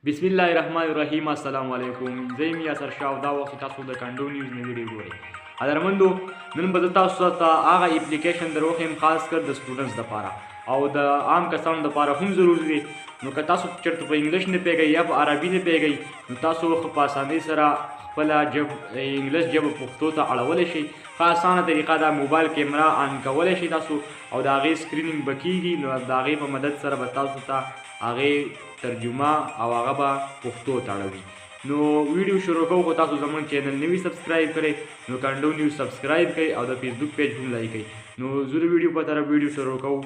بسم الله الرحمن الرحیم. السلام علیکم. زه یم یاسر شاه او دا وخت تاسو د کنډو نیوز نه ویډیو ګورئ. ادرمندو نن به زه تاسو ته هغه اپلیکیشن دروښیم خاص کر د سټوډنټس دپاره او د عام کسانو دپاره هم ضروري دی. نو که تاسو چېرته په انګلیش نه پوهېږئ یا په عربي نه پوهېږئ نو تاسو ښه په اسانۍ سره خپله انګلیش ژبه پښتو ته اړولی شئ. ښه اسانه طریقه ده. موبایل کیمرا آن کولی شئ تاسو او د هغې سکرینینګ به کېږي. نو د هغې په مدد سره به تاسو ته هغې ترجمه او هغه به پښتو ته اړوي. نو ویډیو شروع کوو خو تاسو زموږ چینل نوي سبسکرایب کړئ نو کنډو نیوز سبسکرایب کړئ او د فیسبوک پیج هم لایک کړئ. نو زه د ویډیو په طرف ویډیو شروع کوو.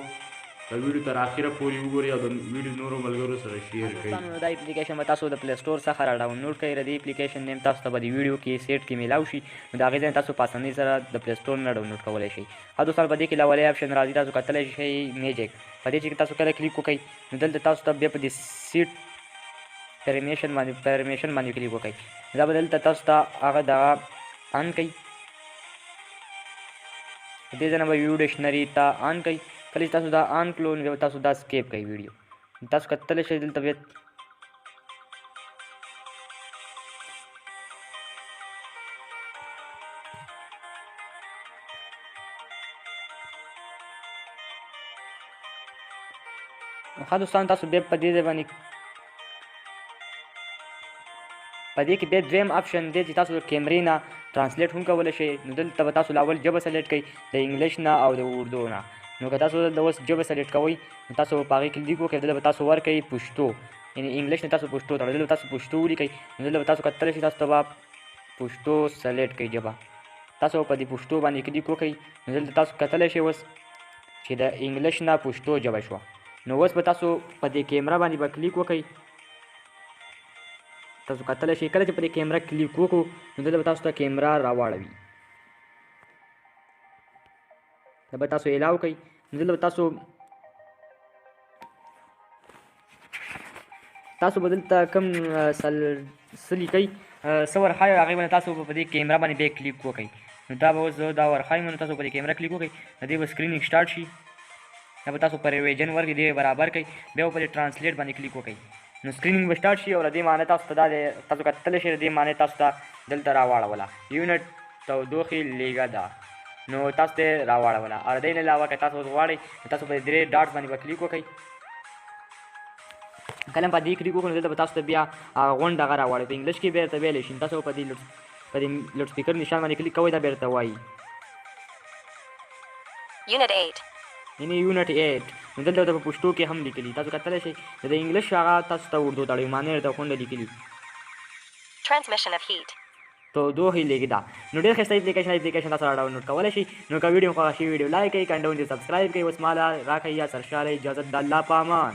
د ویډیو تر اخره پورې وګورئ او د ویډیو نورو ملګرو سره شیر کړئ. دا اپلیکیشن به تاسو د پلی سټور څخه را ډاونلوډ کړئ. د دې اپلیکیشن نیم تاسو ته به د ویډیو کې سیټ کې میلاو شي. نو د هغې ځای تاسو په اسانۍ سره د پلی سټور نه ډاونلوډ کولی شئ. ښه دوستان، په دې کې لومړی اپشن راځي، تاسو کتلی شئ میجیک. په دې چې تاسو کله کلیک وکړئ نو دلته تاسو ته بیا په دې سیټ پرمیشن باندې کلیک وکړئ. دا به دلته تاسو ته هغه دغه آن کوي. دې ځای نه به ویډیو ډکشنري ته آن کوي. کله چې تاسو دا آن کړو نو بیا تاسو دا سکیپ کوئ ویډیو. تاسو کتلی شئ دلته بیا ښه دوستان، تاسو بیا په دې ځای باندې په دې کې بیا دویم اپشن دی چې تاسو د کیمرې نه ترانسلیټ هم کولی شئ. نو دلته به تاسو اول ژبه سلیکټ کړئ د انګلیش نه او د اردو نه. نو که تاسو دلته اوس ژبه سلیکټ کوئ نو تاسو په هغې کلیک وکړئ. دلته به تاسو ورکوئ پښتو، یعنې انګلیش نه تاسو پښتو ته دلته به تاسو پښتو ولیکئ. نو دلته به تاسو کتلی شئ تاسو ته به پښتو سلیکټ کړئ ژبه. تاسو په دې پښتو باندې کلیک وکړئ نو دلته تاسو کتلی شئ اوس چې د انګلیش نه پښتو ژبه شوه. نو اوس به تاسو په دې کیمرا باندې به کلیک وکړئ. تاسو کتلی شئ کله چې په دې کیمرا کلیک وکړو نو دلته به تاسو ته کیمرا راواړوي. دا به تاسو الاو کوئ. نو دلته به تاسو به دلته کوم څه لیکئ څه ورښایو هغې باندې تاسو په دې کیمرا باندې بیا کلیک وکړئ. نو دا به اوس زه دا ورښایم نو تاسو په دې کیمرا کلیک وکړئ. د دې به سکرینینګ سټارټ شي. دا به تاسو په ریویژن ورکړئ، دې برابر کړئ. بیا به په دې ټرانسلیټ باندې کلیک وکړئ. نو سکرینینګ به سټارټ شي او د دې معنی تاسو ته دا دی، تاسو کتلی شئ د دې معنی تاسو ته دلته راواړوله. یونټ تودوخې لیږه ده. نو تاسو ته یې راواړوله. او د دې نه علاوه که تاسو غواړئ نو تاسو په دې درې ډاټس باندې به کلیک وکړئ. کله هم په دې کلیک وکړو نو دلته به تاسو ته بیا غونډ هغه راواړوي. په انګلیش کې بیا درته ویلی شي. تاسو په دې لوډ سپیکر نشان باندې کلیک کوئ، دا بیا درته وایي Unit 8. یعنې یونټ 8. نو دلته په پښتو کې هم لیکلي. تاسو کتلی شئ د انګلیش هغه تاسو ته اردو ته اړوي، معنی درته غونډه لیکلي Transmission of heat. تودوخې لیږده. نو ډېر ښایسته اپلیکیشن تاسو را ډاونلوډ کولی شئ. نو که ویډیو خوښه شي ویډیو لایک کړئ، کنډو سبسکرایب کړئ. اوس ماله راکړئ یا سرشاره اجازت د الله په امان.